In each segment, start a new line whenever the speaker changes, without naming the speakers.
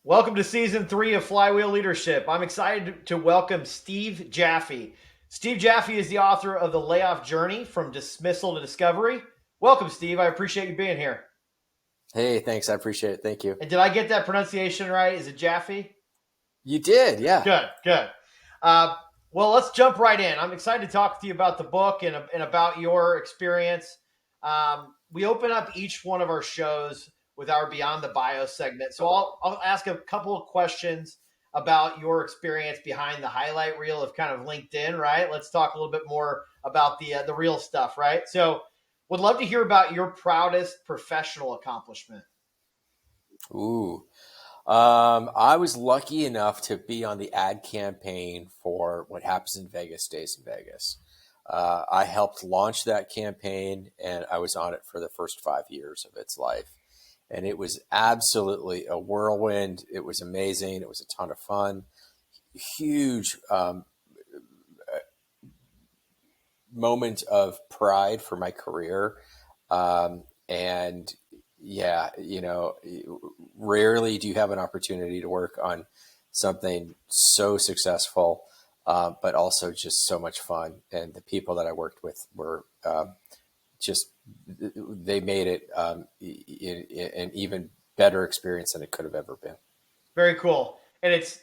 Welcome to season 3 of Flywheel Leadership. I'm excited to welcome Steve Jaffe. Steve Jaffe is the author of The Layoff Journey from Dismissal to Discovery. Welcome, Steve. I appreciate you being here.
Hey, thanks. I appreciate it. Thank you.
And did I get that pronunciation right? Is it Jaffe?
You did, yeah.
Good, good. Uh, well, let's jump right in. I'm excited to talk to you about the book and about your experience. We open up each one of our shows with our Beyond the Bio segment. So I'll ask a couple of questions about your experience behind the highlight reel of kind of LinkedIn, right? Let's talk a little bit more about the real stuff, right? So would love to hear about your proudest professional accomplishment.
Ooh. I was lucky enough to be on the ad campaign for What Happens in Vegas Stays in Vegas. I helped launch that campaign, and I was on it for the first 5 years of its life. And it was absolutely a whirlwind. It was amazing. It was a ton of fun. Huge moment of pride for my career. And yeah, rarely do you have an opportunity to work on something so successful, but also just so much fun. And the people that I worked with were just, they made it an even better experience than it could have ever been.
Very cool. And it's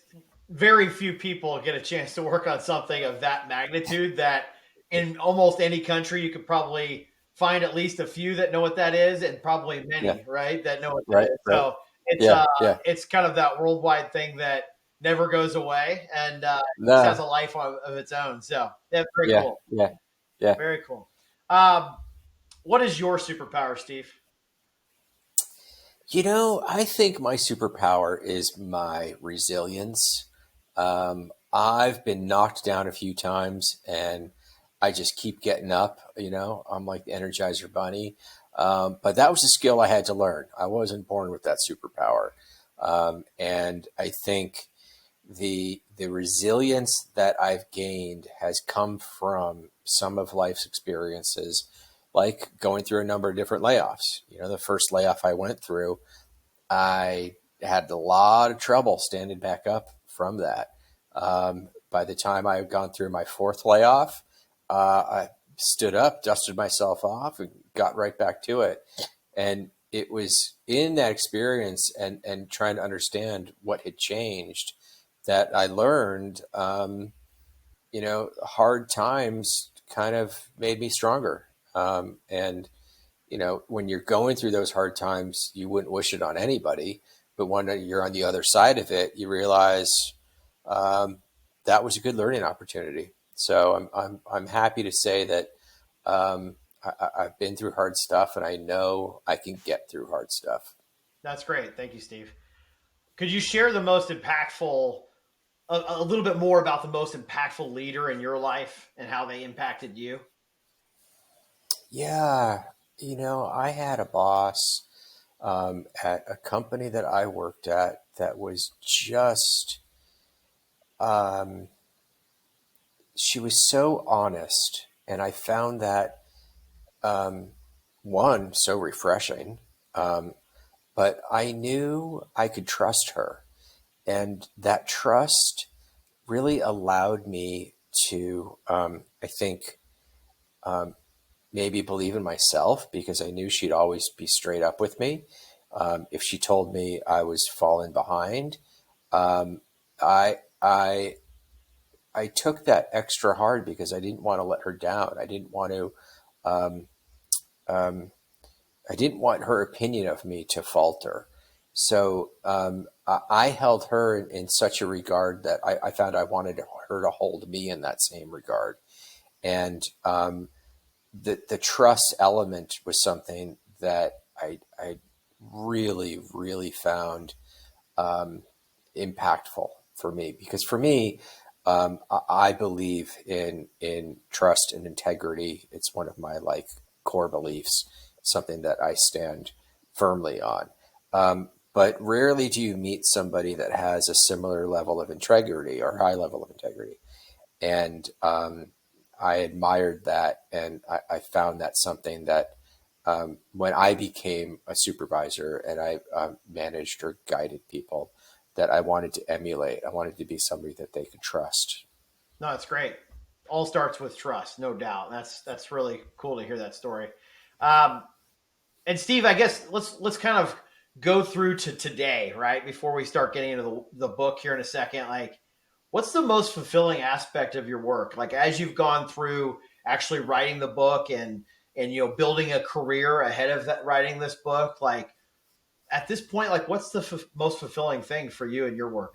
very few people get a chance to work on something of that magnitude that in almost any country you could probably find at least a few that know what that is and probably
Yeah.
many, right, that know what that
Right.
is.
Right.
So it's
Yeah. Yeah.
it's kind of that worldwide thing that never goes away and just has
No.
a life of its own. So yeah, very
Yeah.
cool.
Yeah. Yeah.
Very cool. Um, what is your superpower, Steve?
I think my superpower is my resilience. I've been knocked down a few times and I just keep getting up. I'm like the Energizer Bunny. But that was a skill I had to learn. I wasn't born with that superpower. And I think the resilience that I've gained has come from some of life's experiences, like going through a number of different layoffs. The first layoff I went through, I had a lot of trouble standing back up from that. By the time I had gone through my fourth layoff, I stood up, dusted myself off, and got right back to it. And it was in that experience and trying to understand what had changed that I learned, hard times kind of made me stronger. And when you're going through those hard times, you wouldn't wish it on anybody. But when you're on the other side of it, you realize um, that was a good learning opportunity. So I'm happy to say that I've been through hard stuff, and I know I can get through hard stuff.
That's great. Thank you, Steve. Could you share the most impactful a little bit more about the most impactful leader in your life and how they impacted you?
Yeah, I had a boss at a company that I worked at that was just um, she was so honest, and I found that um, one so refreshing. Um, but I knew I could trust her, and that trust really allowed me to, I think, um, maybe believe in myself because I knew she'd always be straight up with me. If she told me I was falling behind, um, I I I took that extra hard because I didn't want to let her down. Um, um, I didn't want her opinion of me to falter. So I held her in such a regard that I found I wanted her to hold me in that same regard. And the trust element was something that I really, really found um, impactful for me, because for me, I believe in trust and integrity. It's one of my core beliefs, something that I stand firmly on. But rarely do you meet somebody that has a similar level of integrity or high level of integrity. And I admired that, and I found that something that when I became a supervisor and I managed or guided people, that I wanted to emulate. I wanted to be somebody that they could trust.
No, it's great. All starts with trust, no doubt. That's really cool to hear that story. Um, and Steve, I guess let's kind of go through to today, right? Before we start getting into the book here in a second, like, what's the most fulfilling aspect of your work? Like, as you've gone through actually writing the book and building a career ahead of that, writing this book, like at this point, like what's the most fulfilling thing for you in your work?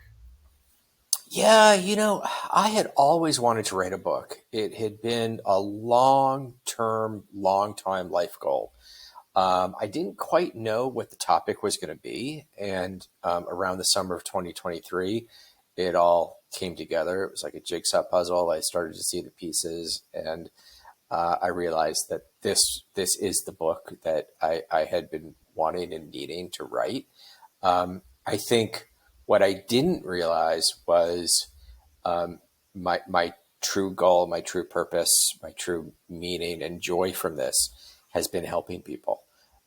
Yeah, I had always wanted to write a book. It had been a long term, long time life goal. I didn't quite know what the topic was going to be. And around the summer of 2023, it all came together. It was like a jigsaw puzzle. I started to see the pieces, and I realized that this is the book that I had been wanting and needing to write. I think what I didn't realize was my true goal, my true purpose, my true meaning and joy from this has been helping people.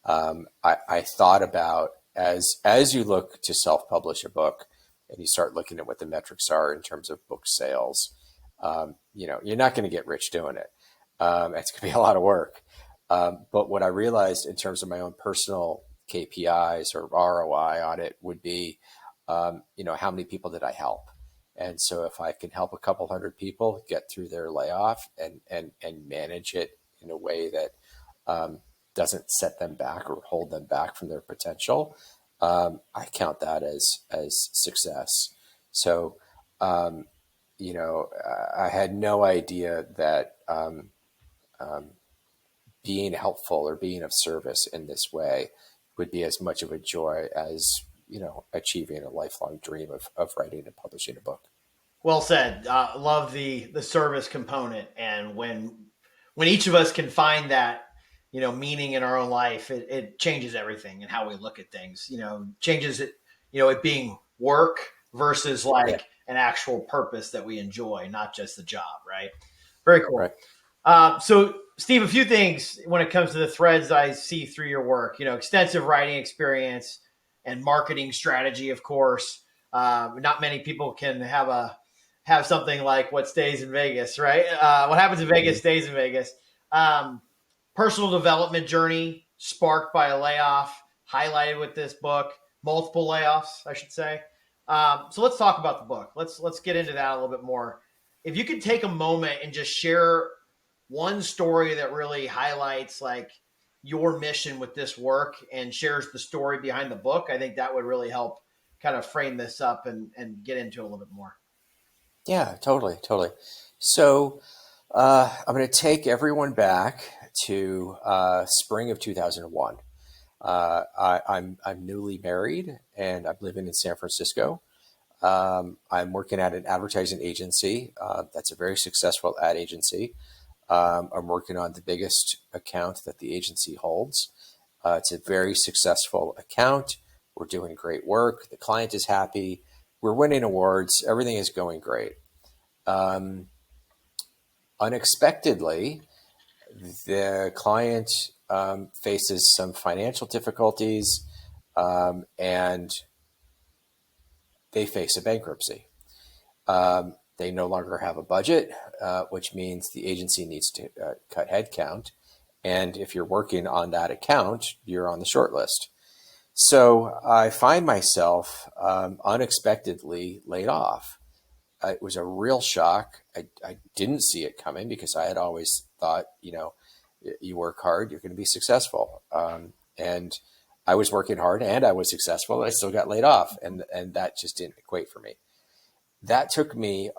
I thought about as you look to self-publish a book and you start looking at what the metrics are in terms of book sales, you're not going to get rich doing it. It's going to be a lot of work. But what I realized in terms of my own personal KPIs or ROI on it would be, how many people did I help? And so if I can help a couple hundred people get through their layoff and manage it in a way that doesn't set them back or hold them back from their potential, I count that as success. So, I had no idea that being helpful or being of service in this way would be as much of a joy as achieving a lifelong dream of writing and publishing a book.
Well said. Love the service component, and when each of us can find that meaning in our own life, it changes everything and how we look at things. Changes it. It being work versus
Yeah,
like an actual purpose that we enjoy, not just the job. Right. Very cool.
right.
So, Steve, a few things when it comes to the threads I see through your work. Extensive writing experience and marketing strategy, of course. Not many people can have something like what stays in Vegas, right? What happens in Vegas
Mhm.
stays in Vegas. Um, Personal development journey sparked by a layoff, highlighted with this book. Multiple layoffs, I should say. So let's talk about the book. Let's get into that a little bit more. If you could take a moment and just share one story that really highlights like your mission with this work and shares the story behind the book, I think that would really help kind of frame this up and get into it a little bit more.
Yeah, totally, totally. So I'm going to take everyone back to spring of 2001. I'm newly married and I'm living in San Francisco. I'm working at an advertising agency. That's a very successful ad agency. I'm working on the biggest account that the agency holds. It's a very successful account. We're doing great work. The client is happy. We're winning awards. Everything is going great. Um, Unexpectedly, the client faces some financial difficulties and they face a bankruptcy. They no longer have a budget, which means the agency needs to cut headcount. And if you're working on that account, you're on the short list. So I find myself unexpectedly laid off. It was a real shock. I didn't see it coming because I had always thought, you work hard, you're going to be successful. And I was working hard and I was successful. I still got laid off, and that just didn't equate for me. That took me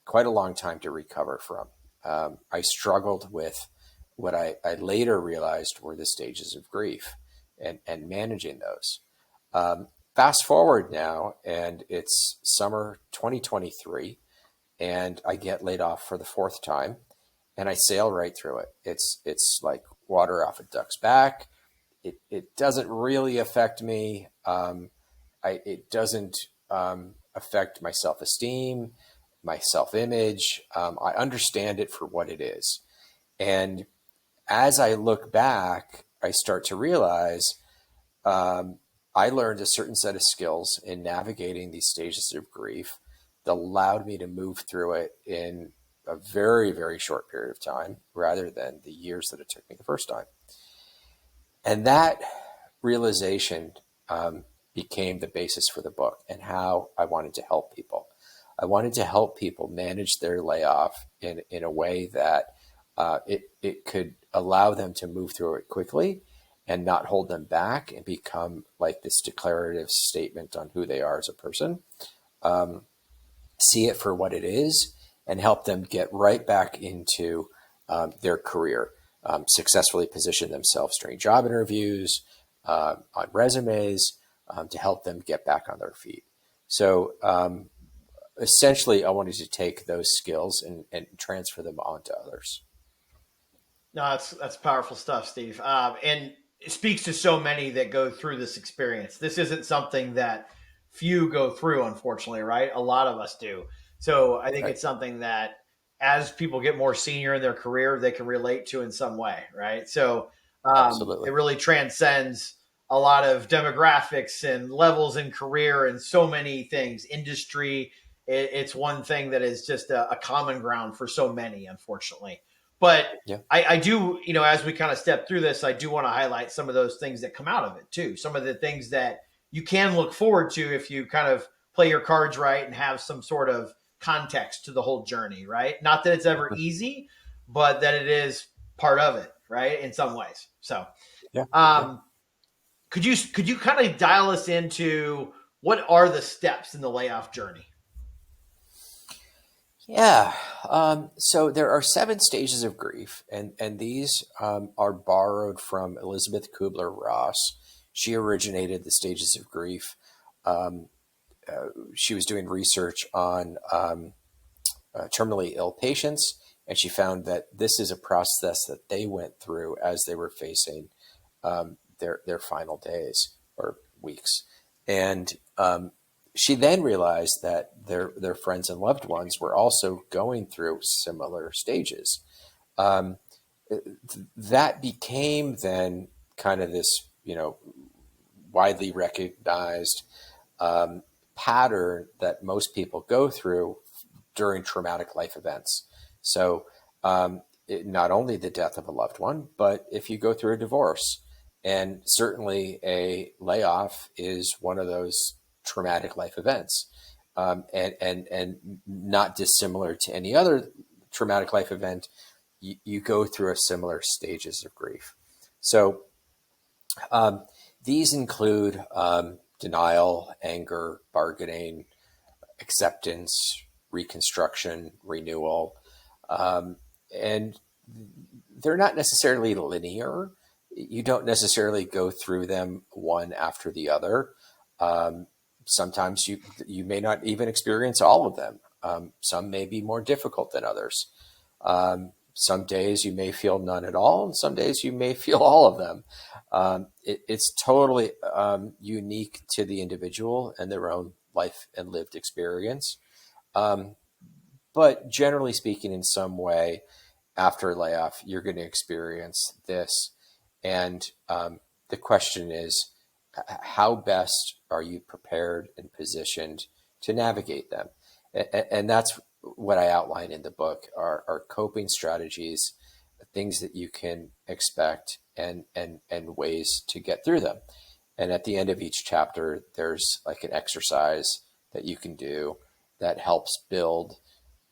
quite a long time to recover from. I struggled with what I later realized were the stages of grief and managing those. Fast forward now, and it's summer 2023, and I get laid off for the fourth time, and I sail right through it. It's like water off a duck's back. It doesn't really affect me. It doesn't affect my self esteem, my self image. I understand it for what it is. And as I look back, I start to realize um, I learned a certain set of skills in navigating these stages of grief that allowed me to move through it in a very, very short period of time rather than the years that it took me the first time. And that realization became the basis for the book and how I wanted to help people. I wanted to help people manage their layoff in a way that it could allow them to move through it quickly and not hold them back and become like this declarative statement on who they are as a person. See it for what it is and help them get right back into their career, successfully position themselves during job interviews, on resumes, to help them get back on their feet. So essentially, I wanted to take those skills and transfer them onto others.
No, that's powerful stuff, Steve. And it speaks to so many that go through this experience. This isn't something that few go through, unfortunately, right? A lot of us do. So I think
Right.
it's something that as people get more senior in their career, they can relate to in some way, right? So it
Absolutely.
really transcends a lot of demographics and levels in career and so many things. Industry, it's one thing that is just a common ground for so many, unfortunately. But
Yeah.
I do, as we kind of step through this, I do want to highlight some of those things that come out of it too. Some of the things that you can look forward to if you kind of play your cards right and have some sort of context to the whole journey, right? Not that it's ever easy, but that it is part of it, right? In some ways. So,
Yeah. Yeah.
um, could you kind of dial us into what are the steps in the layoff journey?
Yeah. So there are 7 stages of grief, and these are borrowed from Elizabeth Kubler-Ross. She originated the stages of grief. Um, she was doing research on terminally ill patients, and she found that this is a process that they went through as they were facing their final days or weeks. And she then realized that their friends and loved ones were also going through similar stages. Um, that became then kind of this, widely recognized um, pattern that most people go through during traumatic life events. So, not only the death of a loved one, but if you go through a divorce, and certainly a layoff is one of those traumatic life events, and not dissimilar to any other traumatic life event, you go through a similar stages of grief. So um, these include denial, anger, bargaining, acceptance, reconstruction, renewal. Um, and they're not necessarily linear. You don't necessarily go through them one after the other. Um, Sometimes you may not even experience all of them. Some may be more difficult than others. Some days you may feel none at all, and some days you may feel all of them. It's totally unique to the individual and their own life and lived experience. Um, but generally speaking, in some way, after a layoff, you're going to experience this. And the question is, how best are you prepared and positioned to navigate them? And that's what I outline in the book are coping strategies, things that you can expect, and ways to get through them. And at the end of each chapter, there's like an exercise that you can do that helps build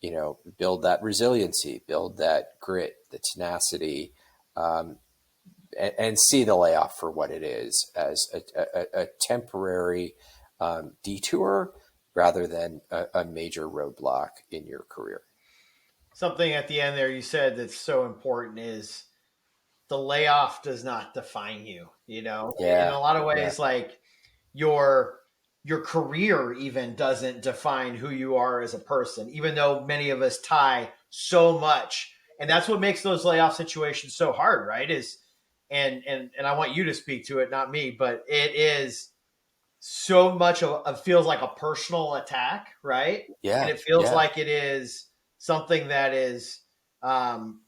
that resiliency, build that grit, the tenacity, um, and see the layoff for what it is, as a temporary detour rather than a major roadblock in your career.
Something at the end there you said that's so important is the layoff does not define you. In
Yeah,
a lot of
yeah,
ways, like your your career even doesn't define who you are as a person, even though many of us tie so much. And that's what makes those layoff situations so hard, right? Is and I want you to speak to it, not me, but it is so much of feels like a personal attack, right? And
yeah,
it feels
yeah,
like it is something that is um,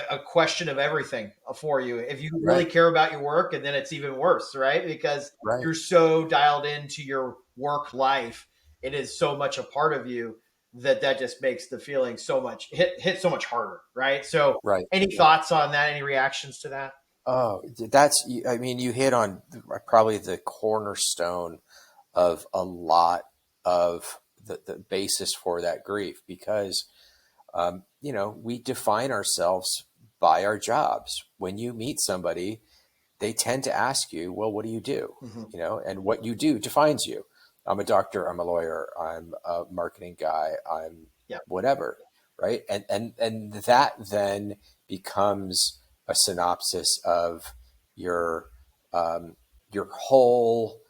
a question of everything for you. If you really
Right.
care about your work, and then it's even worse, right? Because
Right.
you're so dialed into your work life, it is so much a part of you that that just makes the feeling so much hit so much harder, right? So,
Right.
any
Yeah.
thoughts on that? Any reactions to that?
Oh, I mean, you hit on probably the cornerstone of a lot of the basis for that grief because, we define ourselves by our jobs. When you meet somebody, they tend to ask you, well, what do you do?
Mm-hmm.
And what you do defines you. I'm a doctor, I'm a lawyer, I'm a marketing guy, I'm
Yeah.
whatever, right? And that then becomes a synopsis of your your whole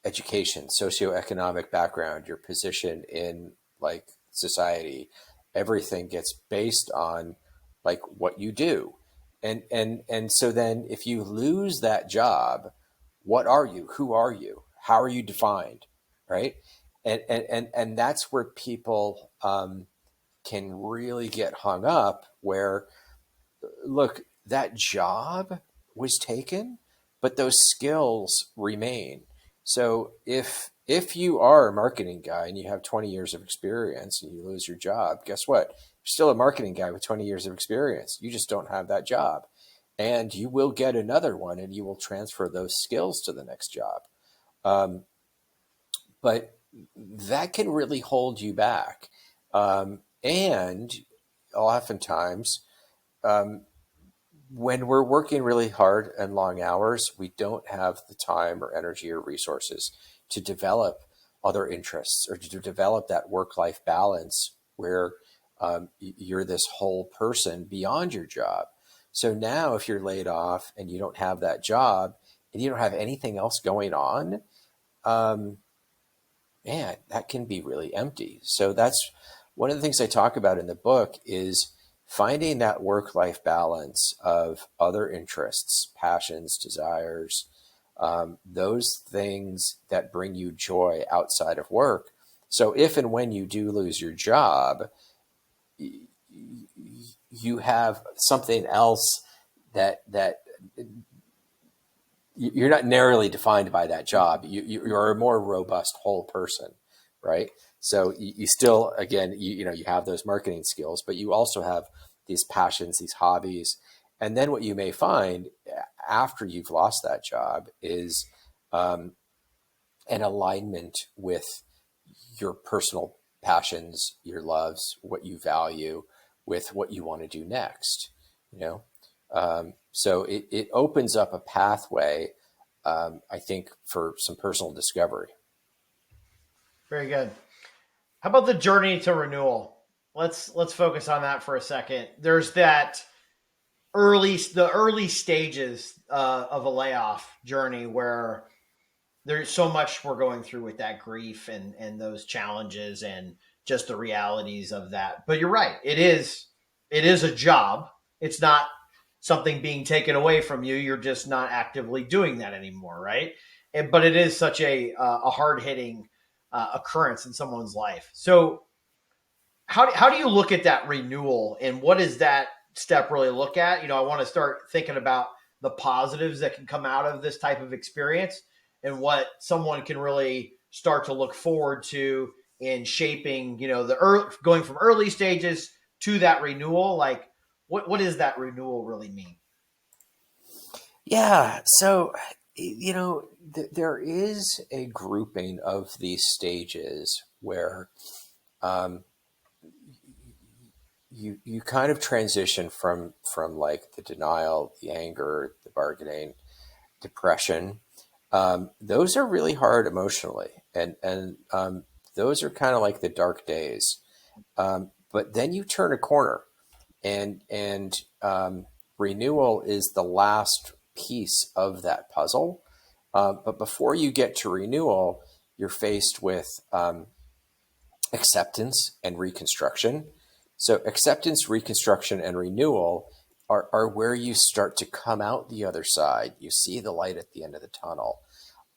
education, socioeconomic background, your position in like society, everything gets based on like what you do. And so then if you lose that job, what are you? Who are you? How are you defined? Right. And that's where people can really get hung up where look, that job was taken, but those skills remain. So if you are a marketing guy and you have 20 years of experience and you lose your job, guess what? You're still a marketing guy with 20 years of experience. You just don't have that job. And you will get another one and you will transfer those skills to the next job. Um, but that can really hold you back. And oftentimes, um, when we're working really hard and long hours, we don't have the time or energy or resources to develop other interests or to develop that work life balance where you're this whole person beyond your job. So now, if you're laid off and you don't have that job and you don't have anything else going on, um, man, that can be really empty. So that's one of the things I talk about in the book is finding that work-life balance of other interests, passions, desires, those things that bring you joy outside of work. So if and when you do lose your job, you have something else that you're not narrowly defined by that job. You're a more robust whole person, right? So you still, again, you have those marketing skills, but you also have these passions, these hobbies. And then what you may find after you've lost that job is um, an alignment with your personal passions, your loves, what you value with what you want to do next, you know? So it opens up a pathway, I think, for some personal discovery.
Very good. How about the journey to renewal? Let's focus on that for a second. There's that the early stages of a layoff journey where there's so much we're going through with that grief and those challenges and just the realities of that. But you're right, it is a job. It's not something being taken away from you. You're just not actively doing that anymore, right? But it is such a hard hitting occurrence in someone's life. So how do you look at that renewal, and what does that step really look at? I want to start thinking about the positives that can come out of this type of experience and what someone can really start to look forward to in shaping, the going from early stages to that renewal. Like, what does that renewal really mean?
Yeah. So, there is a grouping of these stages where um, you kind of transition from like the denial, the anger, the bargaining, depression. Those are really hard emotionally, and those are kind of like the dark days. But then you turn a corner, and renewal is the last piece of that puzzle. But before you get to renewal, you're faced with acceptance and reconstruction. So acceptance, reconstruction, and renewal are where you start to come out the other side. You see the light at the end of the tunnel.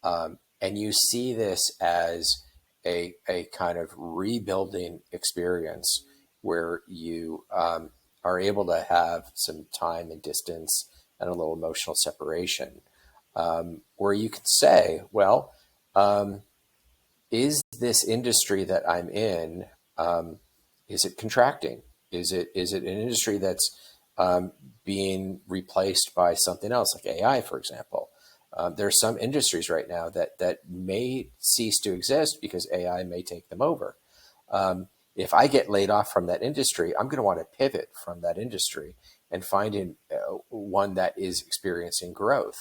And you see this as a kind of rebuilding experience where you are able to have some time and distance and a little emotional separation, where you can say, well, is this industry that I'm in, is it contracting? Is it an industry that's being replaced by something else, like AI, for example? There are some industries right now that may cease to exist because AI may take them over. If I get laid off from that industry, I'm going to want to pivot from that industry and find one that is experiencing growth.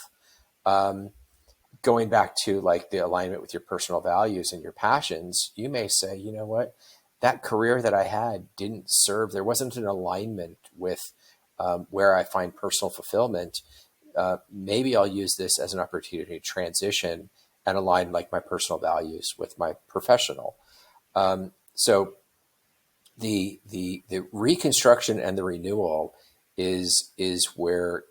Going back to like the alignment with your personal values and your passions, you may say, you know what, that career that I had didn't serve, there wasn't an alignment with where I find personal fulfillment. Maybe I'll use this as an opportunity to transition and align like my personal values with my professional. So the reconstruction and the renewal is where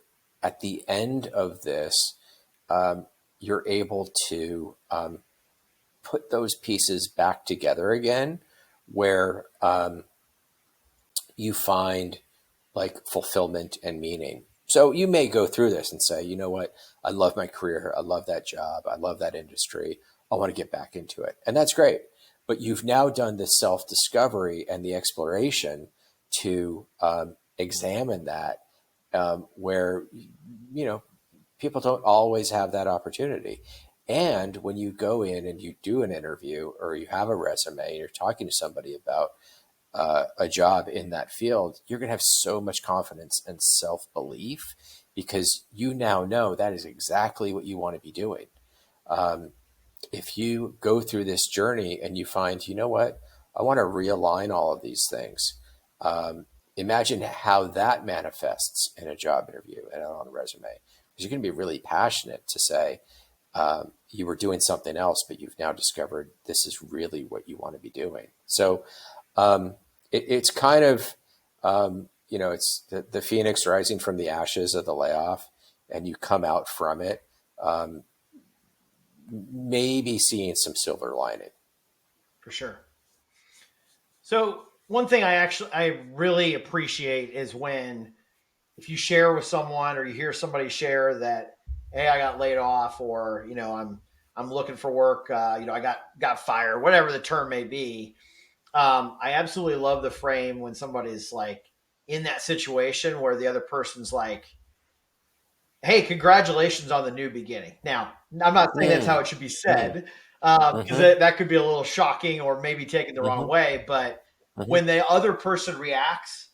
at the end of this, you're able to put those pieces back together again, where you find like fulfillment and meaning. So you may go through this and say, you know what, I love my career, I love that job, I love that industry, I want to get back into it. And that's great. But you've now done the self-discovery and the exploration to examine that, where, you know, people don't always have that opportunity. And when you go in and you do an interview or you have a resume and you're talking to somebody about a job in that field, you're going to have so much confidence and self-belief because you now know that is exactly what you want to be doing. If you go through this journey and you find, you know what, I want to realign all of these things. Imagine how that manifests in a job interview and on a resume. Because you're going to be really passionate to say you were doing something else, but you've now discovered this is really what you want to be doing. So it's kind of, you know, it's the phoenix rising from the ashes of the layoff, and you come out from it, maybe seeing some silver lining.
For sure. So one thing I really appreciate is when, if you share with someone or you hear somebody share that, hey, I got laid off, or you know, I'm looking for work, you know, I got fired, whatever the term may be. I absolutely love the frame when somebody's like in that situation where the other person's like, hey, congratulations on the new beginning. Now, I'm not saying that's how
Mm,
it should be
mm,
said, because
mm-hmm,
that could be a little shocking or maybe taken the wrong
mm-hmm,
way. But
mm-hmm.
when the other person reacts,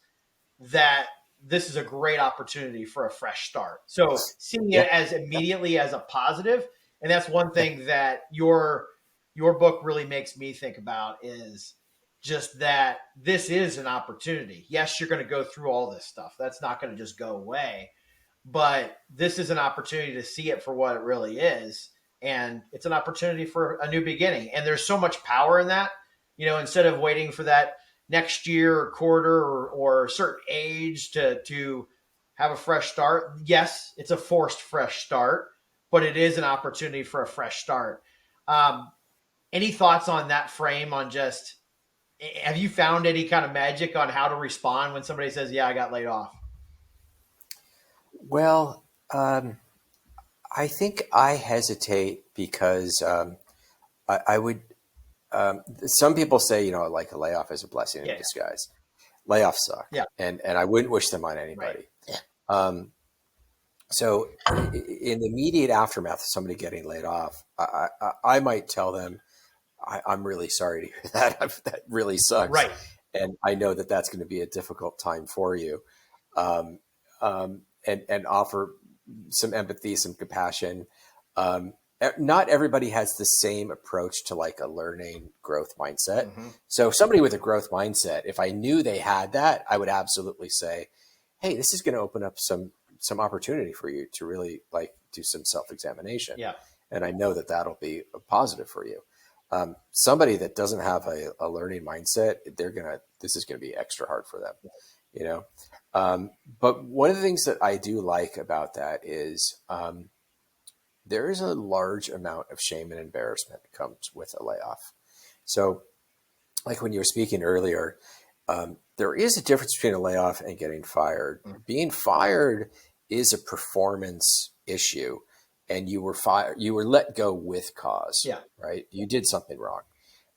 that this is a great opportunity for a fresh start. So seeing
Yeah,
it as immediately as a positive, and that's one
yeah,
thing that your book really makes me think about, is just that this is an opportunity. Yes, you're going to go through all this stuff. That's not going to just go away, but this is an opportunity to see it for what it really is, and it's an opportunity for a new beginning. And there's so much power in that. You know, instead of waiting for that next year or quarter or a certain age to have a fresh start. Yes, it's a forced fresh start, but it is an opportunity for a fresh start. Um, any thoughts on that frame? On just, have you found any kind of magic on how to respond when somebody says, "Yeah, I got laid off"?
well, I think I hesitate because I would. Some people say, you know, like a layoff is a blessing in
Yeah,
disguise. Layoffs suck,
yeah,
and I wouldn't wish them on
right.
anybody. Um, so, in the immediate aftermath of somebody getting laid off, I might tell them, I'm really sorry to hear that. That really sucks,
Right.
and I know that that's going to be a difficult time for you. Um, and offer some empathy, some compassion. Um, Not everybody has the same approach to like a learning growth mindset.
Mm-hmm.
So somebody with a growth mindset, if I knew they had that, I would absolutely say, "Hey, this is going to open up some opportunity for you to really like do some self examination,"
Yeah.
and I know that that'll be a positive for you. Somebody that doesn't have a learning mindset, this is gonna be extra hard for them, you know. But one of the things that I do like about that is there is a large amount of shame and embarrassment that comes with a layoff. So, like when you were speaking earlier, There is a difference between a layoff and getting fired.
Mm.
Being fired is a performance issue, and you were fired. You were let go with cause,
Yeah.
right? You did something wrong.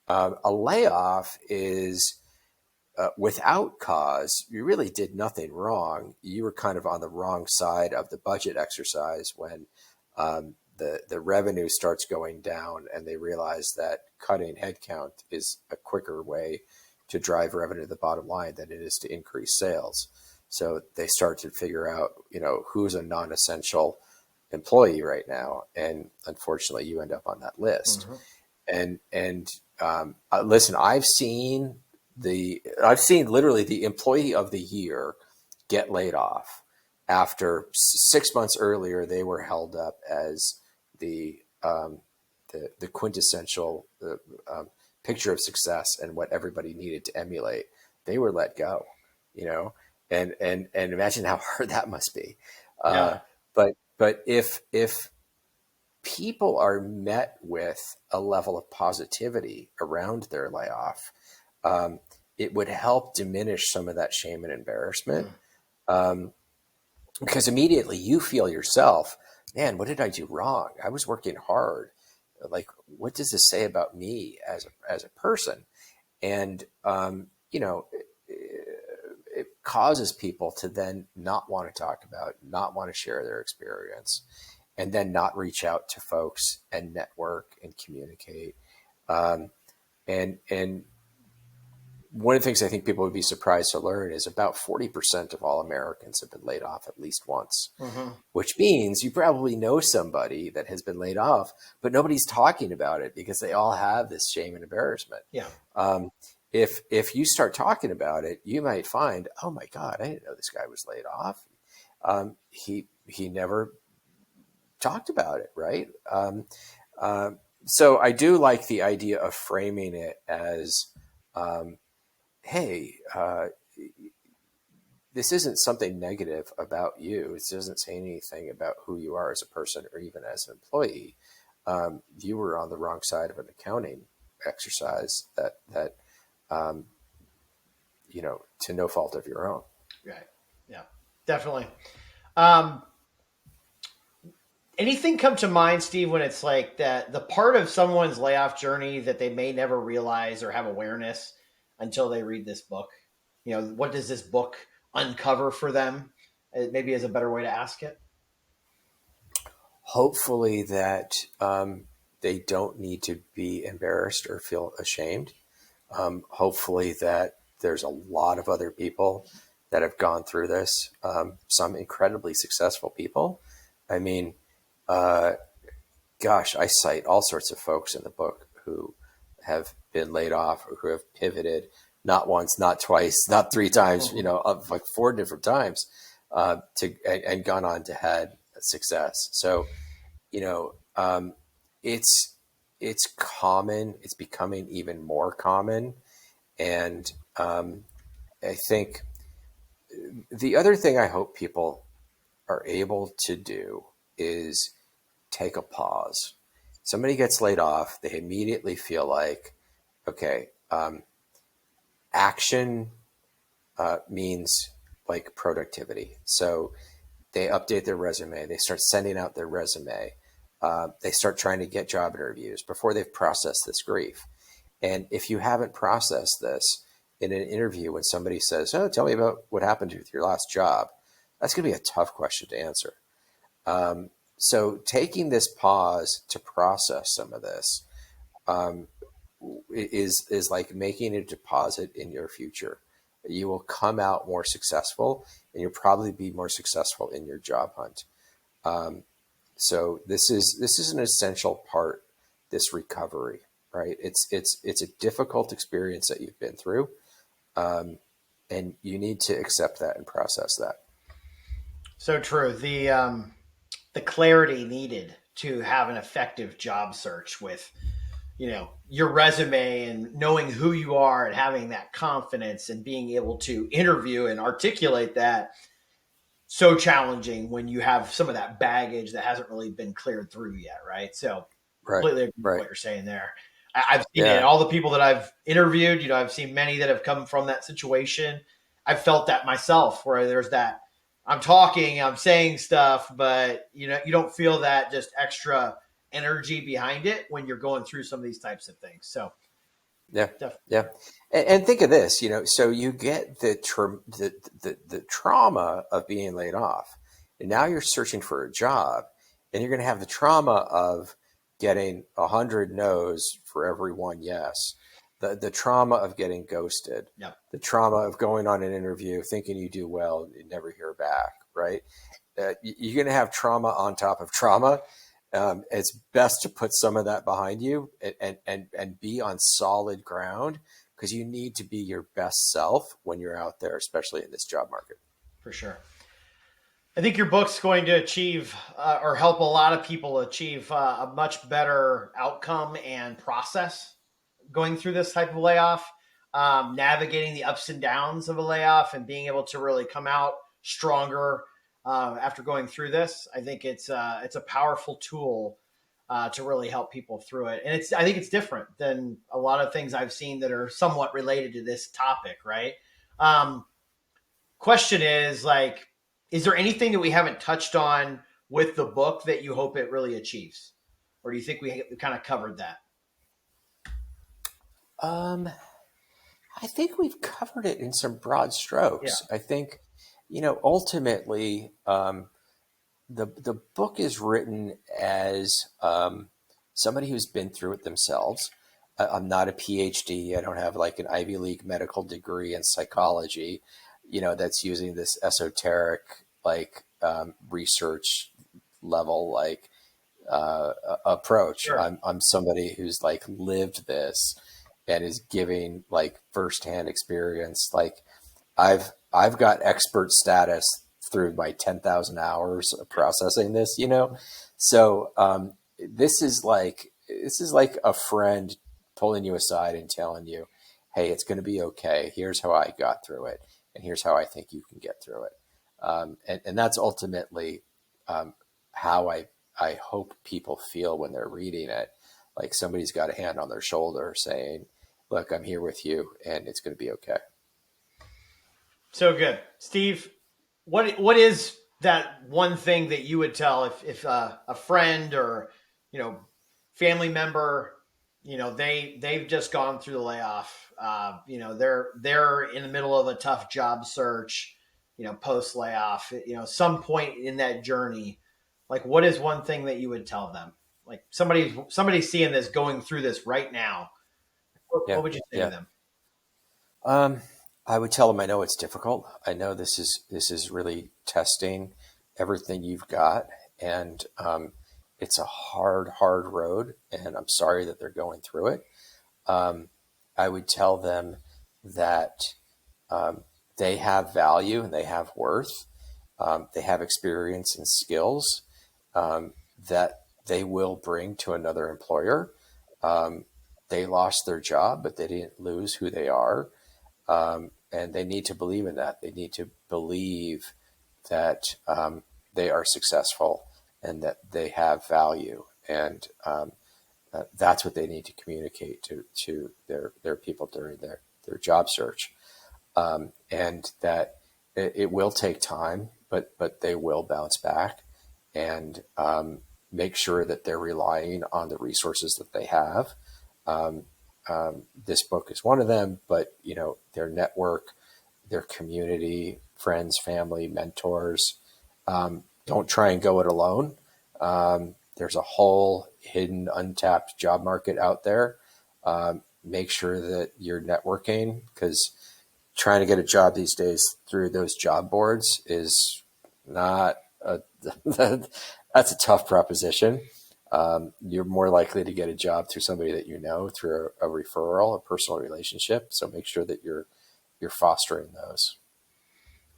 A layoff is without cause. You really did nothing wrong. You were kind of on the wrong side of the budget exercise when the revenue starts going down, and they realize that cutting headcount is a quicker way to drive revenue to the bottom line than it is to increase sales. So they start to figure out, who's a non-essential employee right now, and unfortunately, you end up on that list.
Mm-hmm.
And listen, I've seen literally the employee of the year get laid off after 6 months earlier they were held up as the the quintessential picture of success and what everybody needed to emulate. They were let go, you know, and imagine how hard that must be.
Yeah.
Uh, but if people are met with a level of positivity around their layoff, um, it would help diminish some of that shame and embarrassment.
Mm.
Um, because immediately you feel yourself, man, what did I do wrong? I was working hard. Like, what does this say about me as a person? And, it causes people to then not want to talk about, not want to share their experience, and then not reach out to folks and network and communicate. Um, and one of the things I think people would be surprised to learn is about 40% of all Americans have been laid off at least once,
Mm-hmm.
which means you probably know somebody that has been laid off, but nobody's talking about it because they all have this shame and embarrassment.
Yeah.
Um, if you start talking about it, you might find, oh my God, I didn't know this guy was laid off. He never talked about it, right? So I do like the idea of framing it as, um, hey, this isn't something negative about you. It doesn't say anything about who you are as a person or even as an employee. You were on the wrong side of an accounting exercise that um, to no fault of your own.
Right. Yeah. Definitely. Um, Anything come to mind, Steve, when it's like that the part of someone's layoff journey that they may never realize or have awareness until they read this book? What does this book uncover for them? Maybe is a better way to ask it.
Hopefully that they don't need to be embarrassed or feel ashamed. Hopefully that there's a lot of other people that have gone through this, some incredibly successful people. I mean, uh, gosh, I cite all sorts of folks in the book who have been laid off or who have pivoted not once, not twice, not three times,
Mm-hmm.
like four different times, and gone on to had success. So, you know, um, it's it's common. It's becoming even more common, and I think the other thing I hope people are able to do is take a pause. Somebody gets laid off, they immediately feel like, okay, action means like productivity. So they update their resume, they start sending out their resume, they start trying to get job interviews before they've processed this grief. And if you haven't processed this in an interview, when somebody says, "Oh, tell me about what happened with your last job," that's going to be a tough question to answer. So taking this pause to process some of this um, is like making a deposit in your future. You will come out more successful, and you'll probably be more successful in your job hunt. So this is an essential part. This recovery, right? It's a difficult experience that you've been through, and you need to accept that and process that.
So true. The clarity needed to have an effective job search with your resume and knowing who you are and having that confidence and being able to interview and articulate that, so challenging when you have some of that baggage that hasn't really been cleared through yet, right? So
Right,
completely agree with
right.
what you're saying there. I've seen it.
Yeah.
All the people that I've interviewed, I've seen many that have come from that situation. I've felt that myself, where there's that I'm talking, I'm saying stuff, but you don't feel that just extra energy behind it when you're going through some of these types of things. So
Yeah,
definitely.
yeah, and think of this, so you get the trauma of being laid off, and now you're searching for a job, and you're going to have the trauma of getting 100 no's for every one yes, the trauma of getting ghosted,
Yep,
the trauma of going on an interview thinking you do well and you never hear back, right? You're going to have trauma on top of trauma. It's best to put some of that behind you and be on solid ground, because you need to be your best self when you're out there, especially in this job market.
for sure. I think your book's going to achieve or help a lot of people achieve a much better outcome and process going through this type of layoff, navigating the ups and downs of a layoff, and being able to really come out stronger after going through this. I think it's a powerful tool to really help people through it, and I think it's different than a lot of things I've seen that are somewhat related to this topic, right? Um, Question is like, is there anything that we haven't touched on with the book that you hope it really achieves, or do you think we kind of covered that?
Um, I think we've covered it in some broad
Yeah,
strokes. I think, ultimately, the book is written as somebody who's been through it themselves. I'm not a PhD. I don't have like an Ivy League medical degree in psychology, that's using this esoteric like research level like approach.
sure.
I'm somebody who's like lived this and is giving like firsthand experience. Like I've got expert status through my 10,000 hours of processing this, So this is like a friend pulling you aside and telling you, "Hey, it's going to be okay. Here's how I got through it, and here's how I think you can get through it." And that's ultimately how I hope people feel when they're reading it. Like somebody's got a hand on their shoulder saying, "Look, I'm here with you, and it's going to be okay."
So good, Steve. What is that one thing that you would tell if a friend or you know family member, they've just gone through the layoff. They're in the middle of a tough job search. Post layoff. Some point in that journey, like what is one thing that you would tell them? Like somebody seeing this, going through this right now. What
Yeah,
would you say to
yeah.
them?
Um, I would tell them I know it's difficult. I know this is really testing everything you've got, and it's a hard, hard road. And I'm sorry that they're going through it. Um, I would tell them that um, they have value and they have worth. They have experience and skills that they will bring to another employer. Um, they lost their job, but they didn't lose who they are. And they need to believe in that. They need to believe that they are successful and that they have value. And that's what they need to communicate to their people during their job search. And that it will take time, but they will bounce back, and make sure that they're relying on the resources that they have. Um, this book is one of them, but their network, their community, friends, family, mentors. Don't try and go it alone. There's a whole hidden, untapped job market out there. Make sure that you're networking, because trying to get a job these days through those job boards is not a, that's a tough proposition. You're more likely to get a job through somebody that you know, through a referral, a personal relationship. So make sure that you're fostering those.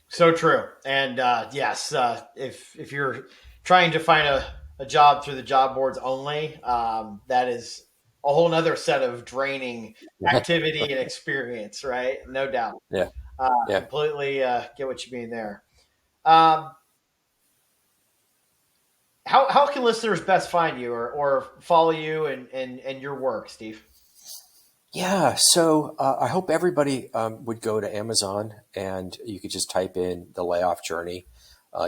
So true. And yes, if you're trying to find a job through the job boards only, that is a whole nother set of draining activity and experience, right? No doubt.
Yeah, yeah.
Completely get what you mean there. Um, how can listeners best find you or follow you and your work, Steve?
Yeah, so I hope everybody would go to Amazon and you could just type in The Layoff Journey.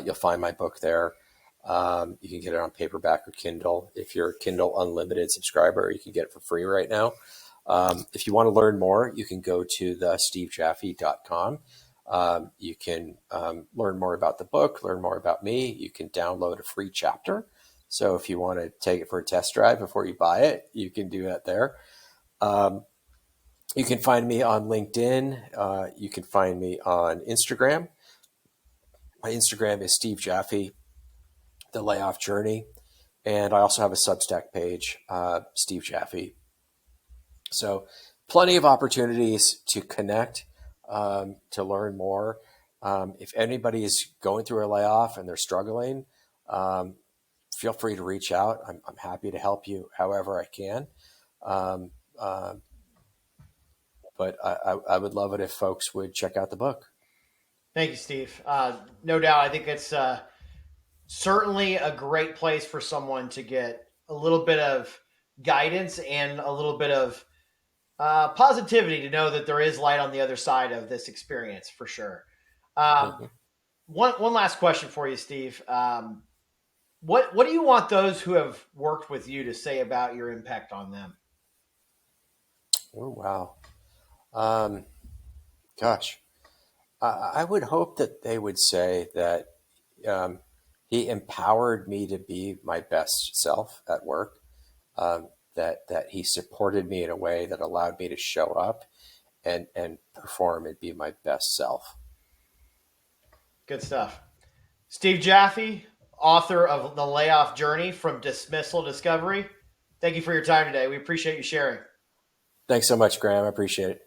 You'll find my book there. You can get it on paperback or Kindle. If you're a Kindle Unlimited subscriber, you can get it for free right now. If you want to learn more, you can go to the stevejaffe.com. You can learn more about the book, learn more about me. You can download a free chapter. So if you want to take it for a test drive before you buy it, you can do that there. Um, you can find me on LinkedIn. You can find me on Instagram. My Instagram is Steve Jaffe, The Layoff Journey. And I also have a Substack page, Steve Jaffe. So plenty of opportunities to connect, to learn more. If anybody is going through a layoff and they're struggling, um, feel free to reach out. I'm happy to help you however I can. Um, uh, but I would love it if folks would check out the book.
Thank you, Steve. No doubt. I think it's certainly a great place for someone to get a little bit of guidance and a little bit of positivity to know that there is light on the other side of this experience for sure. Um,
Mhm.
one last question for you, Steve. What do you want those who have worked with you to say about your impact on them?
Oh, wow. Um, Gosh, I would hope that they would say that um, he empowered me to be my best self at work. That he supported me in a way that allowed me to show up and perform and be my best self.
Good stuff. Steve Jaffe, author of The Layoff Journey from Dismissal to Discovery. Thank you for your time today. We appreciate you sharing.
Thanks so much, Graham. I appreciate it.